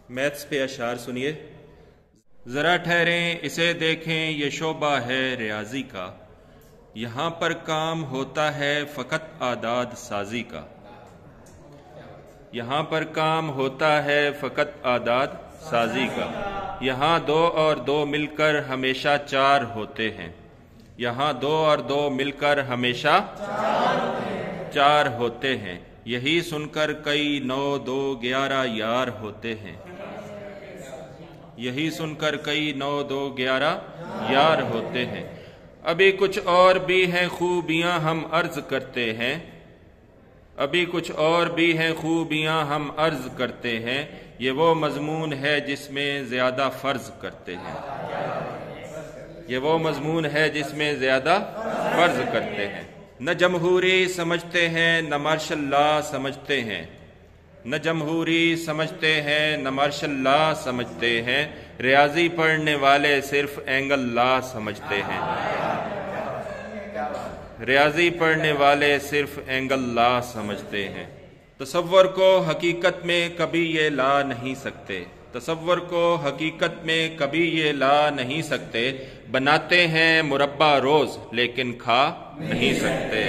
Maths پہ اشعار سنیے۔ ذرا ٹھہریں اسے دیکھیں یہ شعبہ ہے ریاضی کا، یہاں پر کام ہوتا ہے فقط اعداد سازی کا، یہاں پر کام ہوتا ہے فقط اعداد سازی کا، یہاں دو اور دو مل کر ہمیشہ چار ہوتے ہیں، یہاں دو اور دو مل کر ہمیشہ چار ہوتے ہیں، یہی سن کر کئی 9 2 11 یار ہوتے ہیں، یہی سن کر کئی 9 2 11 یار ہوتے ہیں۔ ابھی کچھ اور بھی ہیں خوبیاں ہم عرض کرتے ہیں، ابھی کچھ اور بھی ہیں خوبیاں ہم عرض کرتے ہیں، یہ وہ مضمون ہے جس میں زیادہ فرض کرتے ہیں، یہ وہ مضمون ہے جس میں زیادہ فرض کرتے ہیں۔ نہ جمہوری سمجھتے ہیں نہ مارشل لا سمجھتے ہیں، نہ جمہوری سمجھتے ہیں نہ مارشل لا سمجھتے ہیں، ریاضی پڑھنے والے صرف اینگل لا سمجھتے ہیں، ریاضی پڑھنے والے صرف اینگل لا سمجھتے ہیں۔ تصور کو حقیقت میں کبھی یہ لا نہیں سکتے، تصور کو حقیقت میں کبھی یہ لا نہیں سکتے، بناتے ہیں مربع روز لیکن کھا نہیں سکتے۔